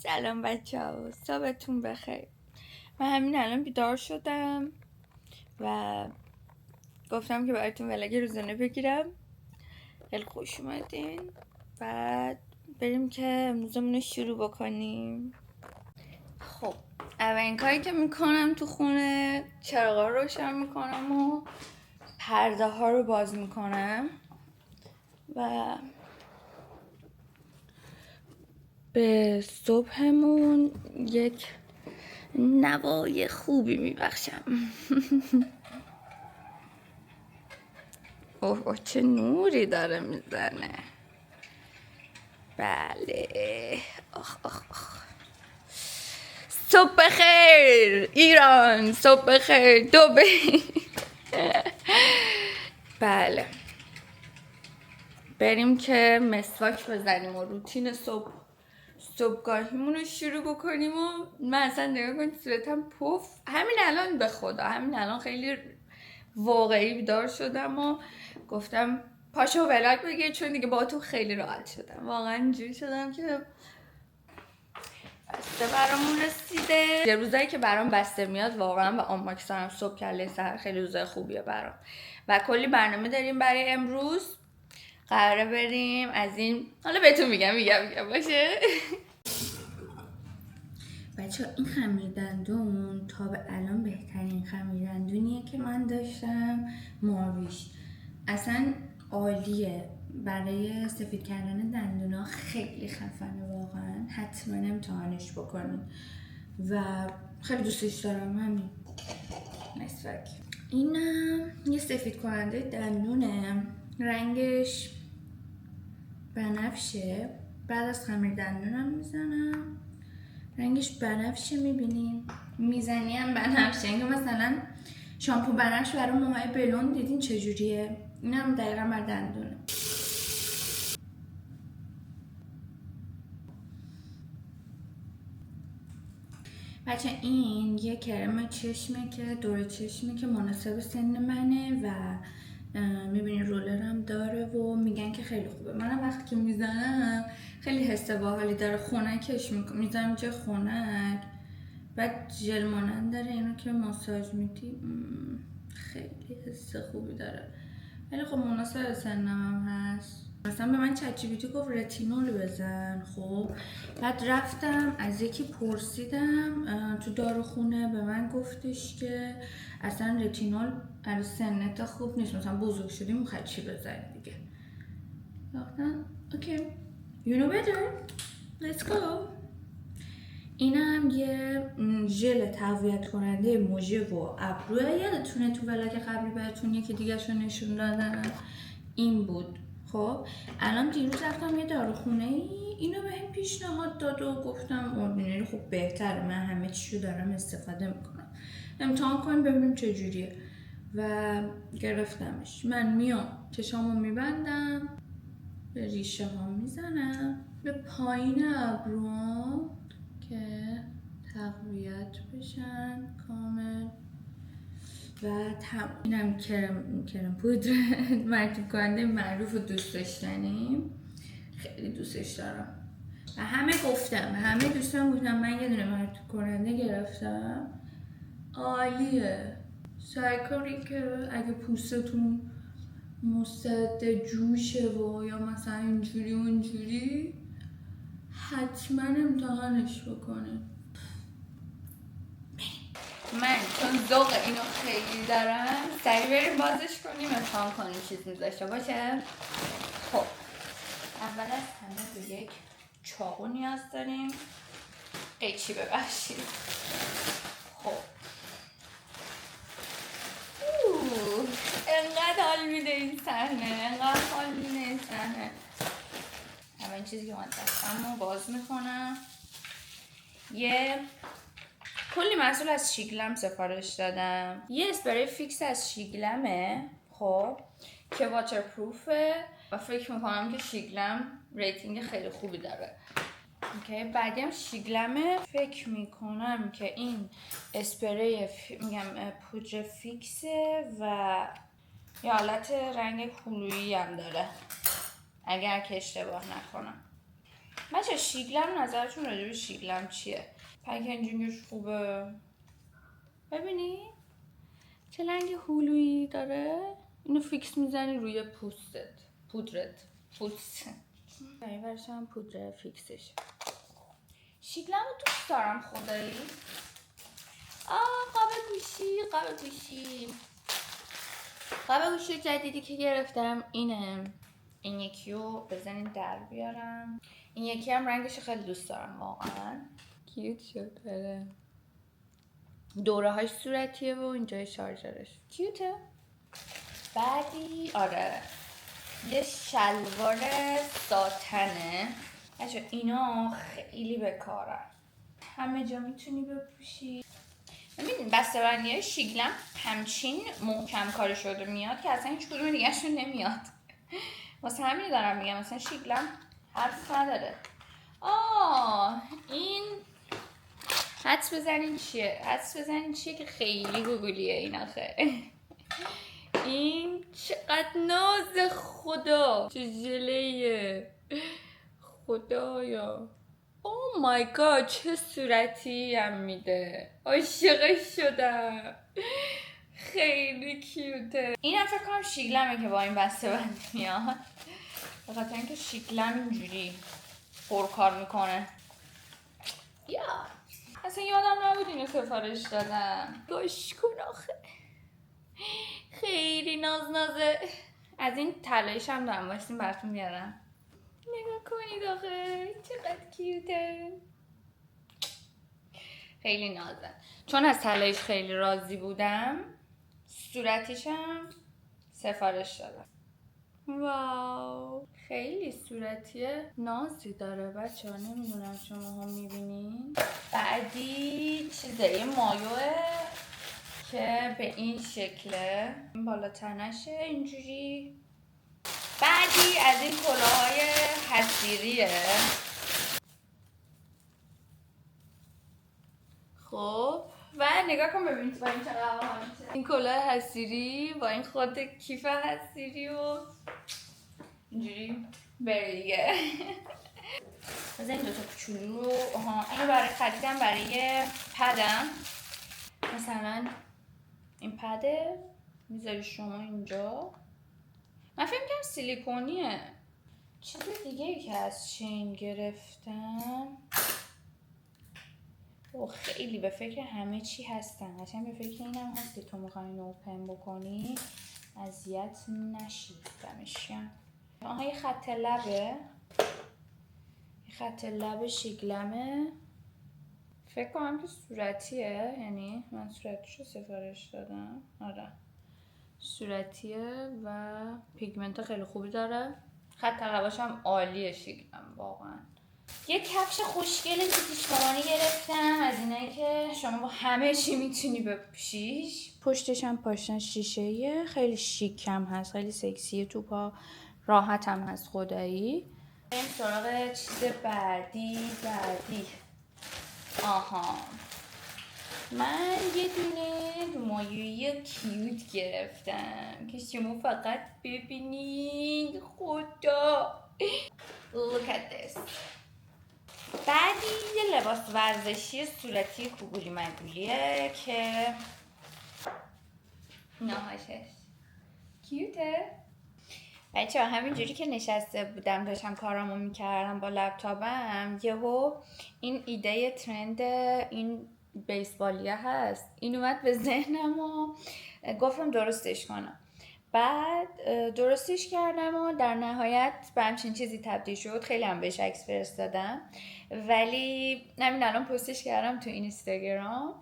سلام بچه ها، صبحتون بخیر. من همین الان بیدار شدم و گفتم که براتون ولاگ روزانه بگیرم. خیلی خوش اومدین. بعد بریم که امروزمون رو شروع بکنیم. خب اولین کاری که میکنم تو خونه چراغا رو روشن میکنم و پرده ها رو باز میکنم و به صبحمون یک نوای خوبی میبخشم. اوه چه نوری داره میزنه. بله. آخ. صبح بخیر ایران، صبح بخیر دبی. بله بریم که مسواک بزنیم و روتین صبحگاهیمون رو شروع بکنیم. و من اصلا نگاه کنید صورتم پف. همین الان به خدا همین الان خیلی واقعی بیدار شدم و گفتم پاشو ولاگ بگیر، چون دیگه با تو خیلی راحت شدم. واقعا اینجوری شدم که بسته برامون رسیده. یه روزایی که برام بسته میاد واقعا و آماکسارم صبح کله سحر خیلی روزای خوبیه برام و کلی برنامه داریم برای امروز. قراره بریم از این، حالا بهتون میگم باشه. بچه این خمیر دندون تا به الان بهترین خمیر دندونیه که من داشتم. ماویش اصلا عالیه برای سفید کردن دندونا، خیلی خفنه واقعا. حتما امتحانش بکنید و خیلی دوستش دارم. همین مسواک اینم یه سفید کننده دندونه، رنگش بنفشه. بعد از خمیر دندونم میزنم، رنگش بنفشه، میبینین میزنی هم بنفشه. اینکه مثلا شامپو بنفش برای موهای بلوند دیدین چجوریه، این هم دقیقا بر دندونه. بچه این یه کرم چشمه که دور چشمه که مناسب سن منه و میبینین رولرم داره و میگن که خیلی خوبه. منم وقتی که میزنم خیلی حس باحالی داره. خنکش میزنم جای خنک، بعد ژل مانند داره. اینو که ماساژ میدی خیلی حس خوبی داره. خیلی خب مناسب سنم هم هست. مثلا به من چت‌جی‌پی‌تی گفت رتینول بزن. خب بعد رفتم از یکی پرسیدم تو داروخونه، به من گفتش که اصلا رتینول برای سنت خوب نیست، مثلا بزرگ شدی میخوای چی بزنی دیگه. گفتم اوکی you know better let's go. اینم یه ژل تقویت کننده موژه و ابروه. یادتونه تو ولاگ قبلی بهتون یکی دیگه شو نشون دادم، این بود. خب الان دیروز رفتم یه داروخونه اینو بهم پیشنهاد داد و گفتم اوردینری خب بهتره، من همه چیشو دارم استفاده میکنم، امتحان کنیم ببینیم چجوریه. و گرفتمش. من میام چشامو میبندم، به ریشه ها میزنم، به پایین ابروام که تقویت بشن کامل. و اینم کرم پودر مرطوب کننده معروف و دوست داشتنیم، خیلی دوستش دارم و همه دوستان گفتم من یه دونه مرطوب کننده گرفتم، عالیه. سعی کنید که اگه پوستتون مستعد جوشه و یا مثلا اینجوری اونجوری حتما امتحانش بکنه. من چون ذوق اینو خیلی دارم سریع بریم بازش کنیم امتحان کنیم چیز میذاشته باشه. خب اول از همه به یک چاقو نیاز داریم. قیچی ببخشید. خب انقدر حال میده این صحنه، اولین چیزی که من دستم رو باز میکنم، یه کلی محصول از شیگلم سفارش دادم. یه اسپری فیکس از شیگلمه خب که واتر پروفه و فکر میکنم که شیگلم ریتینگ خیلی خوبی داره. اوکی بعدی هم شیگلمه. فکر میکنم که این اسپری پودر فیکسه و یه حالت رنگ هلویی هم داره اگر که اشتباه نکنم. بچه شیگلم نظرتون راجع به شیگلم چیه؟ پکیجینگش خوبه؟ ببینی؟ چه لنگ هلویی داره؟ اینو فیکس میزنی روی پودرت این ورش هم پودر فیکسش. شیگلم رو دوست دارم خدایی. قاب گوشی جدیدی که گرفتم اینه. این یکی رو بزنین در بیارم. این یکی هم رنگش خیلی دوست دارم واقعا. کیوت شد. داره دوره هاش صورتیه و اینجای شارژرش کیوته. بعدی آره یه شلوار ساتنه. بچه اینا خیلی بکارن، همه جا میتونی بپوشی. ببینید بسته‌بندی های شیگلم همچین محکم کار شده میاد که اصلا هیچ کدوم دیگه شون نمیاد. واسه همین دارم میگم مثلا شیگلم حرف نداره. این حدس بزنین چیه که خیلی گوگلیه این آخه. این چقدر ناز خدا، چه ژله‌ایه خدایا. او مای گاد چه صورتی هم میده، عاشقش شدم، خیلی کیوته. این هم فکر کنم شیگلمه که با این بسته بندی میاد، به خاطر اینکه شیگلم اینجوری پرکار میکنه. یا اصلا یادم نبود اینو سفارش دادم. گوش کن آخه خیلی نازه. از این طلاییش هم دارم، واسین براتون میارم نگاه کنید آخه چقدر کیوته، خیلی نازه. چون از طلاییش خیلی راضی بودم صورتیشم سفارش دادم. واو خیلی صورتی نازی داره بچه ها، نمیدونم شما هم میبینین. بعدی چیزه یه مایوه که به این شکله، این بالا تنشه اینجوری. بعدی از این کلاهای حصیریه. خب و نگاه کن ببینید با این چه قوانه، این کلاه حصیری با این خود کیف حصیری و اینجوری بره دیگه. بذار این دوتا کوچولو رو اینو برای خریدم برای پدم. مثلا این پده میذاری شما اینجا. من فکر می‌کردم سیلیکونیه. چیز دیگه ای که از چین گرفتم خیلی به فکر همه چی هستن، قشنگ به فکر اینم هستی تو میخوای اینو اوپن بکنی اذیت نشی. دمشیم یه خط لبه، یه خط لب شیگلمه، فکر کنم که صورتیه، یعنی من صورتیشو سفارش دادم. آره صورتیه و پیگمنت خیلی خوبی داره. خط لباش هم عالیه شیگلم واقعا. یه کفش خوشگل پیش مامانی گرفتم از اینایی که شما با همه چی میتونی بپوشیش. پشتش هم پاشنه شیشه‌ایه، خیلی شیکم هست، خیلی سکسیه تو پا، راحت هم هست خدایی. بریم سراغ چیز بعدی. من یه دونه مایوی کیوت گرفتم که شما فقط ببینید خدا. Look at this. بعدی یه لباس ورزشی صورتی کوگولی مگولیه که نهاشش کیوته. بچه همینجوری که نشسته بودم داشتم کارامو میکردم با لپتاپم، یهو این ایده ترند این بیسبالیه هست این اومد به ذهنم و گفتم درستش کنم. بعد درستش کردم و در نهایت به همچین چیزی تبدیل شد. خیلی هم بهش عکس فرستادم، ولی همین الان پستش کردم تو اینستاگرام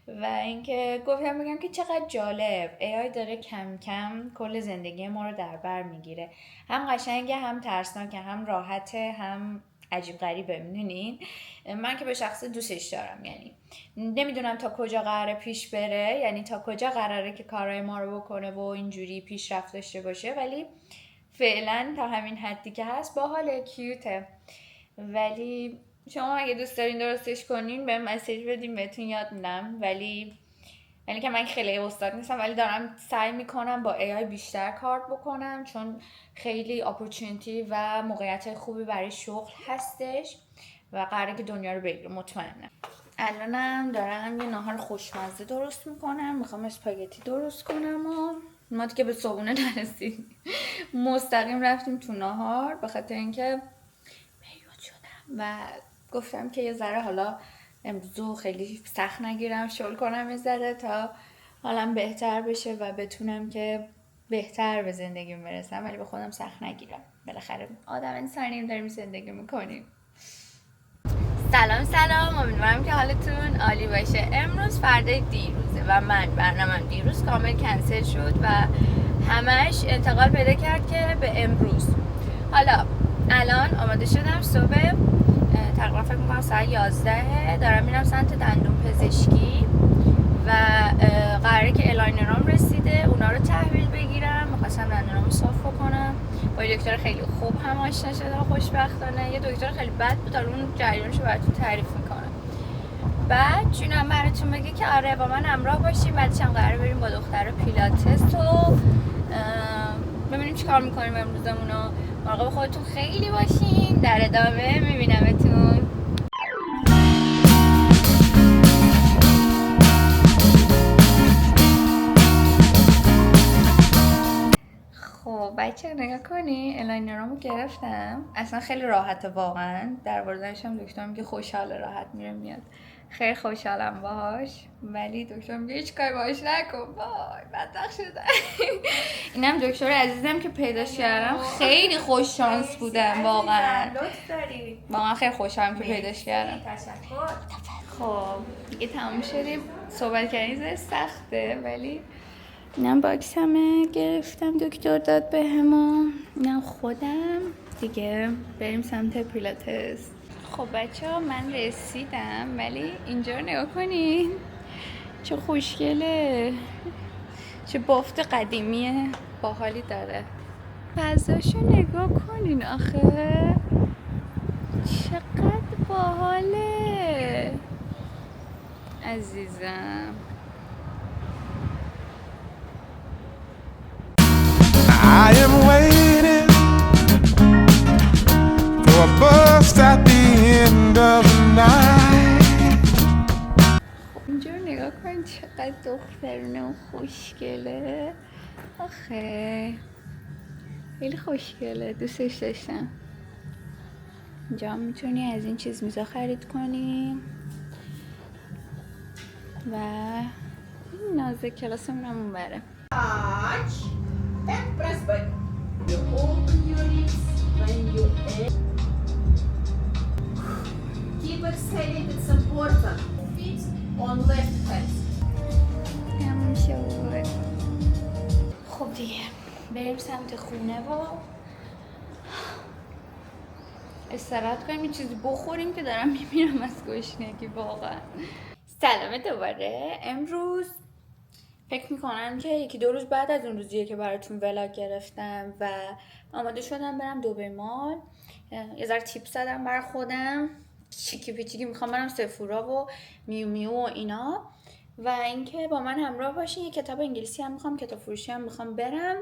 و اینکه گفتم بگم که چقدر جالب AI داره کم کم کل زندگی ما رو در بر میگیره. هم قشنگه، هم ترسناکه، هم راحته، هم عجیب غریبه. میدونین من که به شخص دوستش دارم، یعنی نمیدونم تا کجا قراره پیش بره، یعنی تا کجا قراره که کارهای ما رو بکنه و اینجوری پیشرفت داشته باشه، ولی فعلا تا همین حدی که هست باحاله، کیوته. ولی شما اگه دوست دارین درستش کنین به مسیج بدین بهتون یاد میدم. ولی یعنی که من خیلی استاد نیستم ولی دارم سعی میکنم با AI بیشتر کار بکنم، چون خیلی اپورتونتی و موقعیت خوبی برای شغل هستش و قراره که دنیا رو بگیره مطمئنم. الانم دارم یه ناهار خوشمزه درست میکنم، میخوام اسپاگتی درست کنم و ما دیگه به صبحونه نرسیدیم، مستقیم رفتیم تو ناهار به خاطر اینکه پیروز شدم و گفتم که یه ذره حالا امروزو خیلی سخت نگیرم، شل کنم یه ذره تا حالم بهتر بشه و بتونم که بهتر به زندگیم برسم، ولی به خودم سخت نگیرم، بالاخره آدم انسانیم داریم زندگی میکنیم. سلام، امیدوارم که حالتون عالی باشه. امروز فردای دیروزه و من برنامه‌ام دیروز کامل کنسل شد و همش انتقال پیدا کرد که به امروز. حالا الان آماده شدم، صبح تقریبا فکر می‌کنم ساعت 11 دارم میرم سمت دندون پزشکی و قراره که الاینرام رسیده اونا رو تحویل بگیرم. می‌خواستم دندونامو صاف کنم. با یه دکتر خیلی خوب هم آشنا شدم خوشبختانه. یه دکتر خیلی بد بود، الان جریانشو براتون تعریف میکنم. بعد جونم براتون بگه که آره با من همراه باشیم، بعدش هم قراره بریم با دختر پیلاتس و ببینیم چیکار میکنیم امروزمونو. مراقب خودتون خیلی باشین. در ادامه میبینمتون. خب بچه نگاه کنی، الاینرامو گرفتم، اصلا خیلی راحته واقعا. در واردنش هم دکتر میگه خوشحاله، راحت میره میاد، خیلی خوشحالم باهاش، ولی دکتر میگه هیچ کاری باهاش نکن، وای بدبخت شدم. اینم دکتر عزیزم که پیداش کردم، خیلی خوش شانس بودم واقعا، واقعا خیلی خوشحالم که پیداش کردم. خب دیگه تموم شدیم، صحبت کردن سخته ولی اینم باکس همه گرفتم، دکتر داد به همون، اینم خودم دیگه. بریم سمت پیلاتس. خب بچه ها من رسیدم، ولی اینجا رو نگاه کنین چه خوشگله، چه بافت قدیمی باحالی داره. فضاشو نگاه کنین آخه چقدر باحاله عزیزم. I am waiting for a bus at the end of the night. اینجا رو نگاه کن چقدر دخترونه و خوشگله، آخه خیلی خوشگله، دوستش داشتم. اینجا هم میتونی از این چیز میزا خرید کنی و این نازه کلاسمون هم اون بره. And press button. You open your lips when you keep exhaling, it's important. Feet on left hand. تموم شد. خب دیگه بریم سمت خونه و استراحت کنیم، یه چیزی بخوریم که دارم میمیرم از گشنگی واقعا. سلام دوباره. امروز فکر میکنم که 1-2 روز بعد از اون روزیه که براتون ولاگ گرفتم و آماده شدم برم دبی مال. یه ذره تیپ زدم برای خودم، چیکی پیچیکی میخوام برم سفورا و میو میو و اینا، و اینکه با من همراه باشین. یه کتاب انگلیسی هم میخوام، کتاب فروشی هم میخوام برم،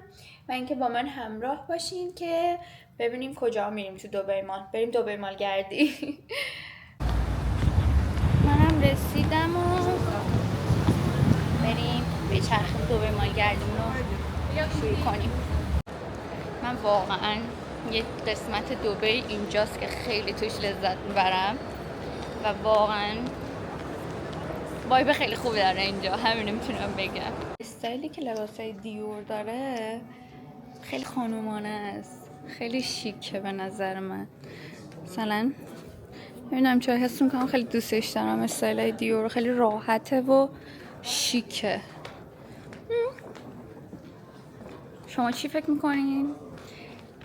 و اینکه با من همراه باشین که ببینیم کجا میریم تو دبی مال. بریم دبی مال گردی. منم رسیدم و بریم به چرخ دبی مال گردیمون رو شروع کنیم. من واقعا یه قسمت دبی اینجاست که خیلی توش لذت میبرم و واقعا وایب خیلی خوبی داره اینجا، همینو میتونم بگم. استایلی که لباسای دیور داره خیلی خانومانه است، خیلی شیکه به نظر من. مثلا نمیدونم چرا حس میکنم خیلی دوستش دارم استایلای دیور، خیلی راحته و شیکه. شما چی فکر میکنین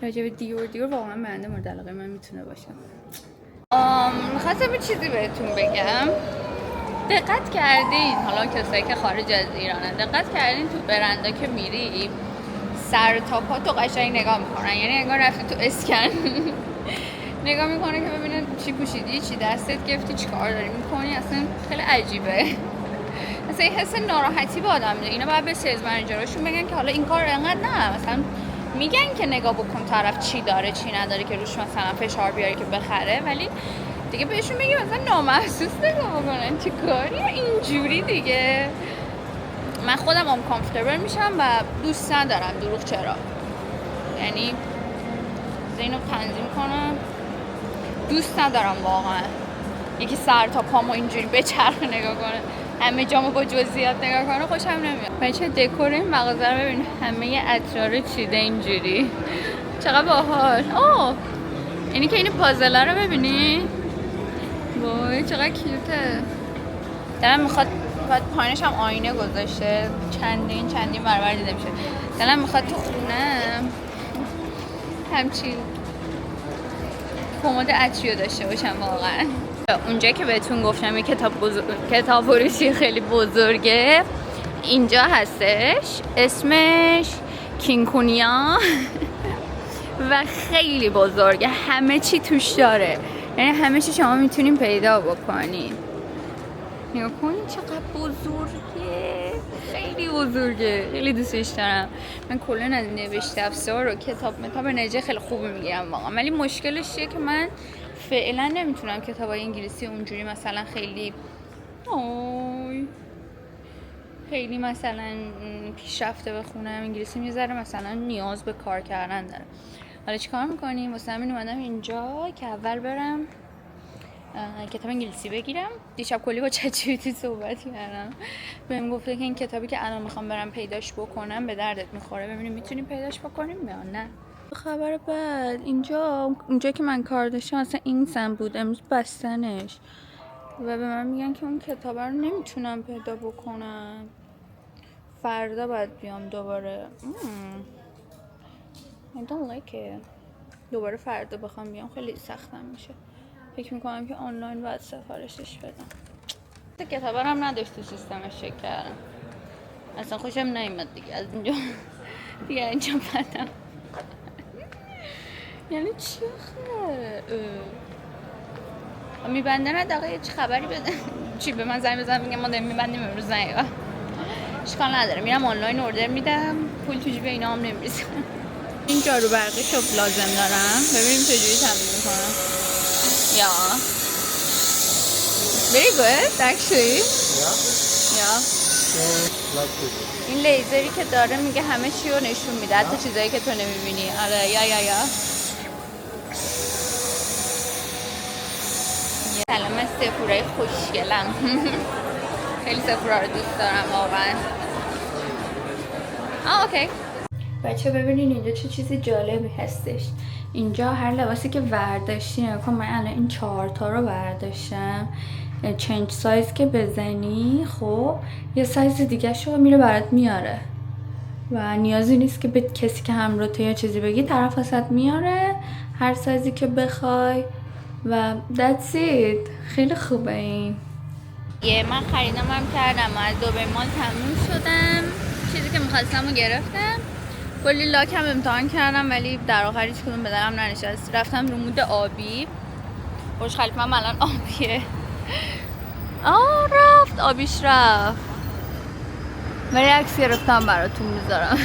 راجع به دیور؟ واقعا برنده مورد علاقه من میتونه باشه. میخواستم یه چیزی بهتون بگم. دقت کردین حالا کسایی که خارج از ایرانن، دقت کردین تو برندا که میری سر تا پا تو قشنگ نگاه میکنن، یعنی انگار رفتی تو اسکن نگاه میکنه که ببینن چی پوشیدی، چی دستت گرفتی، چی کار داری میکنی. اصلا خیلی عجیبه. مثلا یه حس ناراحتی به آدم میده. اینا باید به سیلز منیجراشون بگن که حالا این کار انقدر نه، مثلا میگن که نگاه بکن طرف چی داره چی نداره که روش مثلا فشار بیاره که بخره، ولی دیگه بهشون میگه مثلا نامحسوس نگاه بکنن چه کاری اینجوری دیگه. من خودم هم کامفتبل میشم و دوست ندارم دروغ چرا، یعنی اینو تنظیم کنم دوست ندارم واقعا. یکی سر تا پامو اینجوری بچرخه نگاه کنه، همه جامو با جزئیات نگاه کنه، خوشم نمیاد. بچه دکور این مغازه رو ببین، همه اطرار چیده اینجوری، چقدر باحال. اوه اینی که این پازل رو ببینی، وای چقدر کیوته. دلم میخواد پایینش هم آینه گذاشته، چندین برابر دیده میشه. دلم میخواد تو خونه همچین کمد عطریو داشته باشم واقعا. اونجا که بهتون گفتم یه کتاب فروشی خیلی بزرگه اینجا هستش، اسمش کینکونیا و خیلی بزرگه، همه چی توش داره، یعنی همه چی شما میتونین پیدا بکنین. نگاه کنین چقدر بزرگه، خیلی بزرگه، خیلی دوستش دارم. من کلا از نوشته افزار و کتاب نجه خیلی خوبی میگیرم واقعا، ولی مشکلش چیه که من فعلا نمیتونم کتابای انگلیسی اونجوری مثلا خیلی مثلا پیشرفته بخونم. انگلیسی میذاره مثلا نیاز به کار کردن داره. حالا چیکار میکنیم؟ واسه همین اومدم اینجا که اول برم کتاب انگلیسی بگیرم. دیشب کلی با چت صحبت کردم، بهم گفته که این کتابی که الان میخوام برم پیداش بکنم به دردت میخوره، ببینیم میتونیم پیداش بکنیم یا نه. خبر بعد اونجا که من کار داشتم اصلا این سم بود، امروز بستنش و به من میگن که اون کتاب رو نمیتونم پیدا بکنم، فردا باید بیام دوباره. I don't like it. دوباره فردا بخوام بیام خیلی سختم میشه. فکر میکنم که آنلاین باید سفارشش بدم. کتاب هم نداشت تو سیستمش چک کردم، اصلا خوشم نیومد دیگه از اینجا دیگه اینجا بدم. یعنی چی میبنده نه دقیقه چه خبری بده چی به من زنگ بزن میگم ما داریم میبندیم امروز نه اشکال نداره، میرم آنلاین اوردر میدم، پول تو جیب اینا هم نمیریزه. این جارو برقی شو لازم دارم، ببینیم چجوری تمرین میکنم. یا very good actually. Yeah. این لیزری که داره میگه همه چی رو نشون میده، حتی چیزایی که تو نمیبینی. آره یا سلام از سفورای خوشگلم. خیلی سفورا رو دوست دارم واقعا. اوکی بچه ببینین اینجا چه چیزی جالبی هستش. اینجا هر لباسی که برداشتی نکن، من الان این 4 تا رو برداشتم، چنج سایز که بزنی خب یه سایز دیگه شو میره برات میاره و نیازی نیست که به کسی که همراه تو یا چیزی بگی، طرف واسط میاره هر سایزی که بخوای و that's it. خیلی خوبه این. من خریدم هم کردم، از دوبه مال تموم شدم، چیزی که میخواستم رو گرفتم، کلی لاک هم امتحان کردم ولی در آخر هیچ کدوم به درم ننشست. رفتم رو مود آبی، برج خلیفه هم الان آبیه. رفت آبیش رفت، ولی عکس گرفتم براتون میذارم.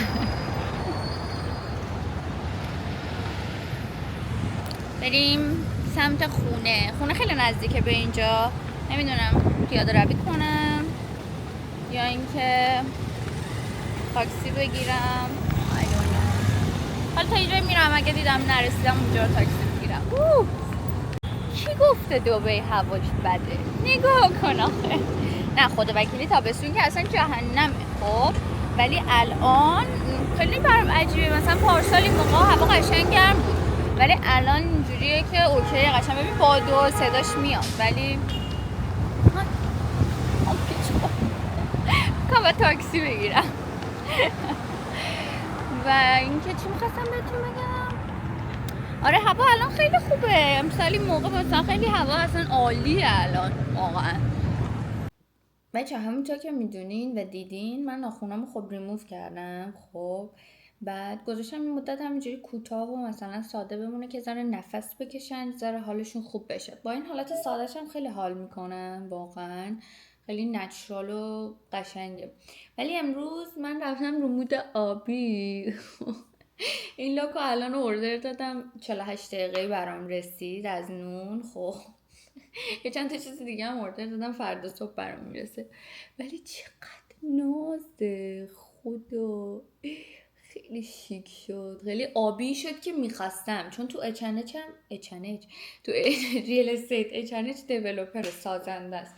بریم سمت خونه خیلی نزدیکه به اینجا، نمیدونم پیاده روی کنم یا اینکه تاکسی بگیرم. حالا تا اینجا میرم، اگه دیدم نرسیدم اونجا رو تاکسی بگیرم. کی گفته دبی هواش بده؟ نگاه کن آخه. نه خدا وکیلی تابستون که اصلا جهنمه خب، ولی الان خیلی برام عجیبه. مثلا پارسال این موقع هوا قشنگ گرم بود، ولی الان اینجوریه که اوکی قشنگ، ببین باد و صداش میاد، ولی کام تاکسی بگیرم. و اینکه چی می‌خواستم بهتون بگم، آره هوا الان خیلی خوبه، امسال این موقع مثلا خیلی هوا اصلا عالیه الان واقعا. بچه همونطور که میدونین و دیدین من ناخونامو خب ریموو کردم، خب بعد گذاشتم این مدت همینجوری کوتاه و مثلا ساده بمونه که ذره نفس بکشن، ذره حالشون خوب بشه. با این حالت ساده‌ش هم خیلی حال میکنم واقعا، خیلی نچرال و قشنگه. ولی امروز من رفتم رو مود آبی. این لاکو الان اوردر دادم، 48 دقیقه برام رسید از نون. خب یه چند تا چیز دیگه هم اوردر دادم، فردا صبح برام میرسه. ولی چقدر نازه، خدا خیلی شیک شد، خیلی آبی شد که میخواستم. چون تو اچنج تو ریل استیت اچنج دیولوپر سازنده است.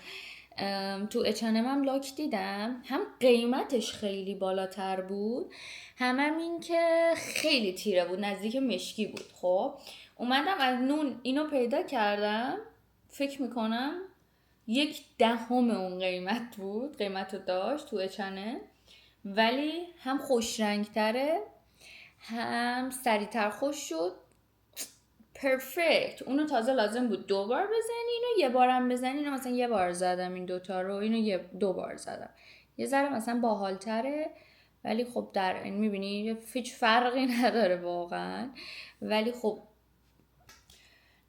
تو اچنم هم لاک دیدم، هم قیمتش خیلی بالاتر بود، هم این که خیلی تیره بود، نزدیک مشکی بود. خب اومدم از نون اینو پیدا کردم، فکر میکنم 1/10 اون قیمت بود، قیمتو داشت تو اچنه، ولی هم خوش رنگ تره، هم سریعتر خوش شد. پرفکت. اونو تازه لازم بود 2 بار بزنی، اینو 1 بارم بزنی. اینو مثلا 1 بار زدم این دوتا رو، اینو 2 بار زدم، یه ذره مثلا باحالتره. ولی خب در این میبینی هیچ فرقی نداره واقعا. ولی خب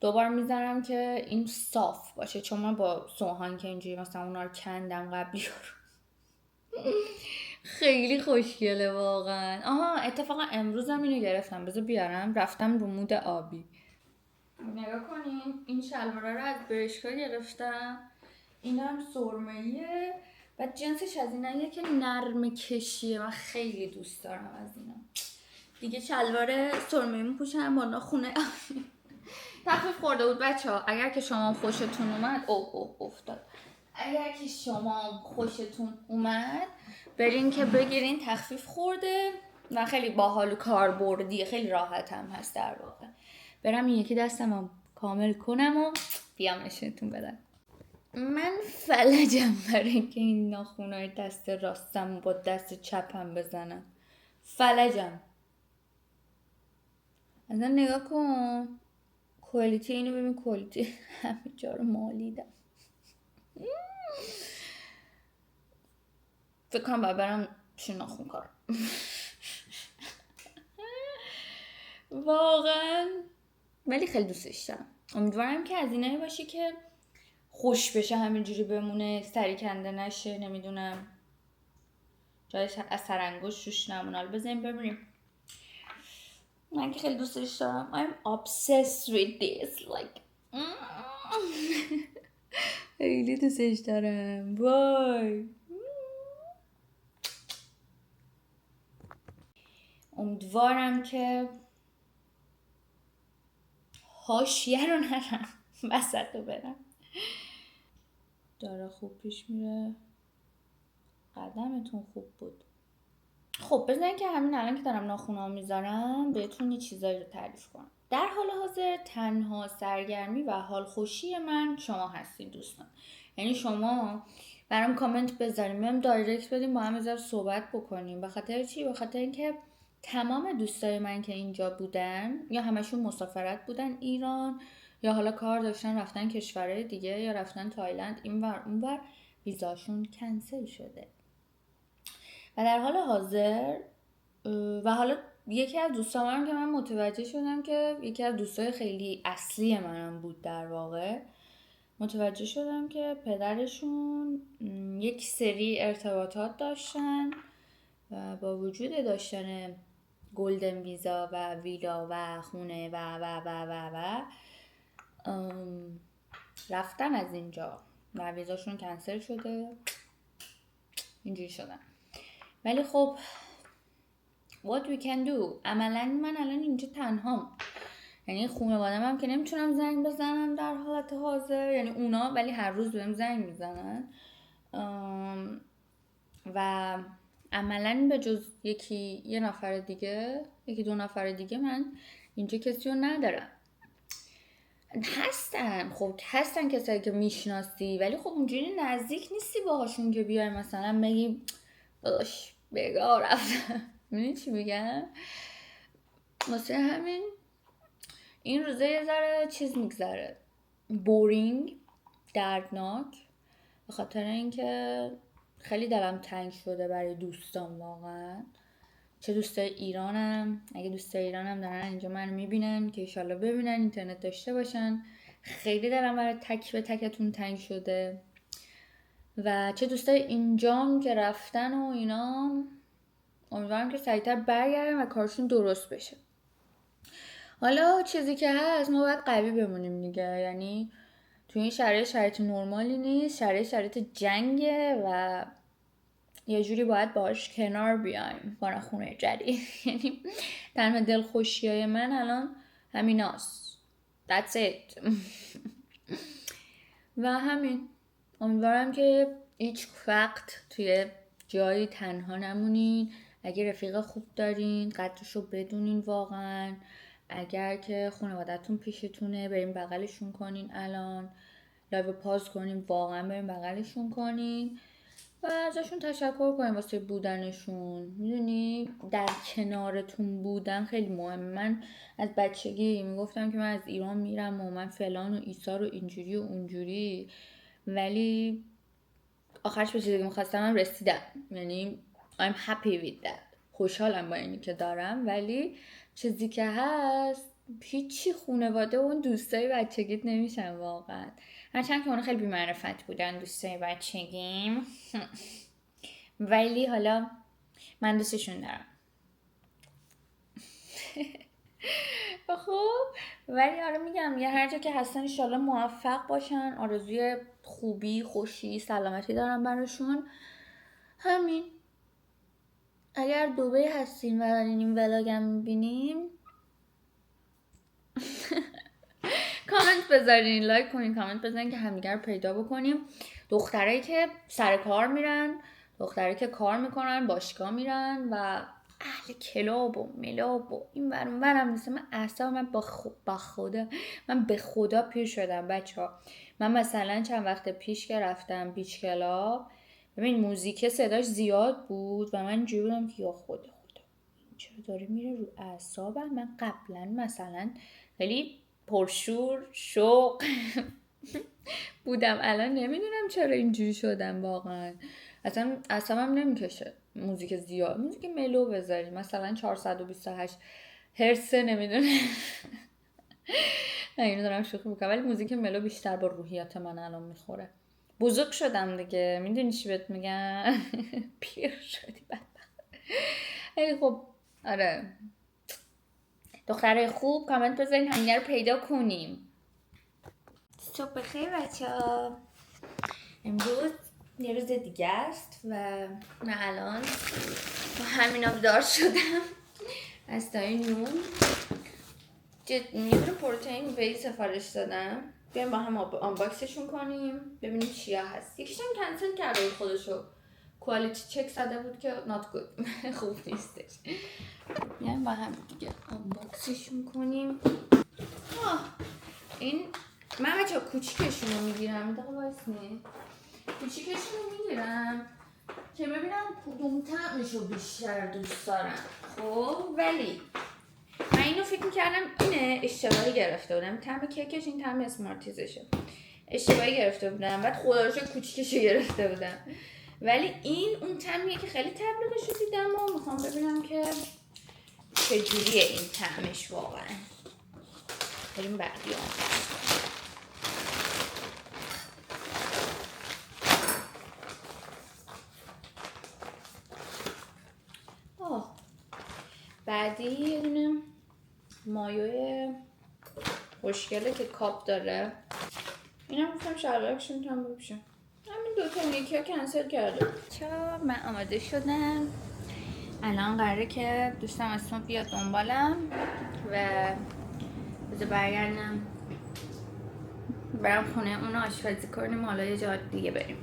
2 بار میزنم که این صاف باشه، چون من با سوهان که اینجوری مثلا اونا رو کندم قبلی رو. خیلی خوشگله واقعا. آها اتفاقا امروزم اینو گرفتم، بذار بیارم. رفتم رو مود آبی. نگاه کنیم، این شلوارا رو از برشکا گرفتم، این هم سرمه‌ایه و جنسش از ایناییه که نرم کشیه، من خیلی دوست دارم از اینا. دیگه شلوار سرمه‌ای میپوشم با ناخونه. تخفیف خورده بود بچه‌ها. اگر که شما خوشتون اومد، افتاد. اگر که شما خوشتون اومد برین که بگیرین، تخفیف خورده و خیلی باحال و کاربردیه، خیلی راحت هم هست در واقع. برم این یکی دستم کامل کنم و بیام نشونتون بدم. من فلجم برای اینکه این ناخونای دست راستم با دست چپم بزنم. فلجم. اصلا نگاه کن کوالیتی اینو ببین، کوالیتی همه جا رو مالیدم. فکر کنم باید برم پیش ناخون کار. واقعا. ولی خیلی دوستش دارم. امیدوارم که از اینایی باشه که خوش بشه، همینجوری بمونه، سری کنده نشه، نمیدونم جایش از سرانگوش روش نمونه. حالا بزنیم ببینیم. من که خیلی دوستش دارم. I'm obsessed with this. Like خیلی دوستش دارم. وای. امیدوارم که حاشیه رو نرم، وسط رو برم. داره خوب پیش میره، قدمتون خوب بود. خب بزنین که همین الان که دارم ناخونه‌ها میذارم بهتون یه چیزایی رو تعریف کنم. در حال حاضر تنها سرگرمی و حال خوشی من شما هستین دوستان. یعنی شما برام کامنت بذارین، میام دایرکت بدیم، با هم یه ذره صحبت بکنیم. به خاطر چی؟ به خاطر اینکه تمام دوستای من که اینجا بودن یا همشون مسافرت بودن ایران، یا حالا کار داشتن رفتن کشورهای دیگه، یا رفتن تایلند، اینور اونور، ویزاشون کنسل شده. و در حال حاضر و حالا یکی از دوستانم که من متوجه شدم که یکی از دوستای خیلی اصلی منم بود، در واقع متوجه شدم که پدرشون یک سری ارتباطات داشتن و با وجود داشتن گلدن ویزا و ویلا و خونه و رفتن از اینجا و ویزاشون کنسل شده، اینجوری شدن. ولی خب what we can do. عملا من الان اینجا تنهام، یعنی خانواده‌ام هم که نمیتونم زنگ بزنم در حالت حاضر، یعنی اونا ولی هر روز بهم زنگ میزنن و عملا به جز یکی دو نفر دیگه من اینجا کسی رو ندارم. هستن کسایی که میشناسی، ولی خب اونجوری نزدیک نیستی باهاشون که بیای مثلا بگی داداش بگاه رفتم. میدونی چی میگم؟ واسه همین این روزه یه ذره چیز میگذره، بورینگ، دردناک، به خاطر اینکه خیلی دلم تنگ شده برای دوستان واقعا. چه دوستای ایرانم، اگه دوستای ایرانم دارن اینجا منو میبینن که ایشالله ببینن، اینترنت داشته باشن. خیلی دلم برای تک به تکتون تنگ شده و چه دوستای اینجام که رفتن و اینا، امیدوارم که سریعتر برگردن و کارشون درست بشه. حالا چیزی که هست ما باید قوی بمونیم دیگه، یعنی تو این شرایط نرمالی نیست، شرایط جنگه و یه جوری باید باهاش کنار بیایم با خونه جدید. یعنی تنها دلخوشیای من الان همیناست. That's it. و همین، امیدوارم که هیچ وقت توی جایی تنها نمونین. اگه رفیق خوب دارین قدرشو بدونین واقعا. اگر که خانوادتون پیشتونه بریم بغلشون کنین، الان لایو پاز کنین، واقعا بریم بغلشون کنین و ازشون تشکر کنین واسه بودنشون. میدونی در کنارتون بودن خیلی مهمه. من از بچگی میگفتم که من از ایران میرم و من فلان و ایثار و اینجوری و اونجوری، ولی آخرش به چیزی که میخواستم من رسیدم. یعنی I'm happy with that. خوشحالم با اینی که دارم، ولی چیزی که هست هیچی خانواده و اون دوستای بچگیت نمیشن واقعا. هرچند که اون خیلی بی‌معرفت بودن دوستای بچگیم، ولی حالا من دوستشون دارم. خب ولی آره میگم یه هر جا که هستن انشالله موفق باشن. آرزوی خوبی، خوشی، سلامتی دارم براشون. همین. اگر دبی هستین و دارین این ولاگم میبینین کامنت بذارین، لایک کنین، کامنت بذارین که همدیگر رو پیدا بکنیم. دخترایی که سر کار میرن، دخترایی که کار میکنن، باشگاه میرن و اهل کلاب و ملاب و این ور اون ور هم نیست. من اصلا من به خدا پیر شدم بچه‌ها. من مثلا چند وقت پیش که رفتم بیچ کلاب، ببین موزیک صداش زیاد بود و من اینجوری بودم که یا خدا این چرا داره میره رو اعصابم. من قبلا مثلا خیلی پرشور شوق بودم، الان نمیدونم چرا اینجوری شدم واقعا. اصلا اعصابم نمیکشه موزیک زیاد. موزیک ملو بذاریم مثلا 428 هرتز، نمیدونم نه اینو دارم شوخی میکنم، ولی موزیک ملو بیشتر با روحیات من الان میخوره. بزرگ شدم دیگه، میدونی چی بهت میگن؟ پیر شدی بدبخت. خیلی خوب. آره دخترای خوب کامنت بذارین همین رو پیدا کنیم. صبح بخیر بچه‌ها. امروز یه روز دیگه است و من الان با همین آبدار شدم از تای نون. یه دونه پروتئین وی سفارش دادم، بیایم با هم آنباکسشون کنیم ببینیم چیا هست. یکیشم کنسل کرده خودشو، کوالیتی چک زده بود که not good خوب نیستش. بیایم با هم دیگه آنباکسشون کنیم. این من بچه کوچیکشون رو میگیرم، دقیقه وایسنی، کوچیکشون رو میگیرم که ببینم کدوم طعمش رو بیشتر دوست دارم. خب ولی من اینو فکر میکردم اینه، اشتباهی گرفته بودم. طعم کیکش این طعم اسمارتیزشه، اشتباهی گرفته بودم. بعد خدا رو شکر کوچیکش رو گرفته بودم، ولی این اون طعمیه که خیلی تبلیغش رو دیدم و میخوام ببینم که چجوریه این طعمش واقعا. بریم بعدی بعدی یه دونه مایوی خوشگله که کاپ داره. این هم گفتم شلوارکش میتونم بپوشم. همین دوتا، اون یکی ها کنسل کرده. چرا من آماده شدم، الان قراره که دوستم اسم بیاد دنبالم و بذار برگردم برم خونه اونو آشپزی کنیم، حالا یه جا دیگه بریم.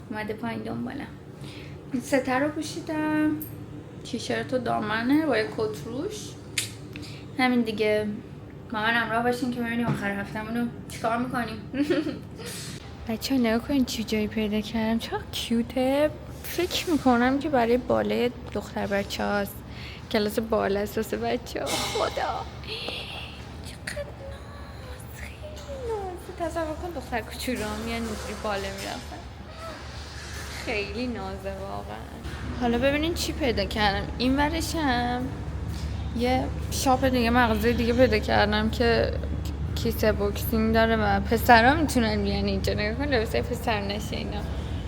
اومده پایین دنبالم. این سته رو پوشیدم، تیشرت و دامنه با یه کت روش. همین دیگه. با من همراه باشین که ببینیم آخر هفته‌مونو چیکار میکنیم. بچه‌ها نگاه کنین چه جایی پیدا کردم، چقدر کیوته. فکر میکنم که برای باله دختر بچه هاست، کلاس بالا است واسه بچه ها. خدا چقدر ناز، خیلی ناز. تصور کن دختر کوچولو ها میان اینجوری باله میرفتن، خیلی نازه واقعا. حالا ببینین چی پیدا کردم. این ورش هم یه شاپ دیگه، مغازه دیگه پیدا کردم که کیسه بوکسینگ داره و پسرها میتونن بیان اینجا. نگاه کن لباسای پسر نشه اینا،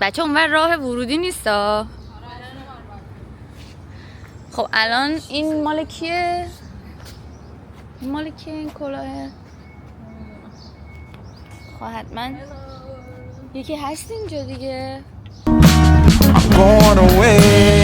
بچه اونور راه ورودی نیستا. خب الان این مال کیه؟ این مال کیه این کلاهه؟ خب حتما یکی هست اینجا دیگه. I'm going away.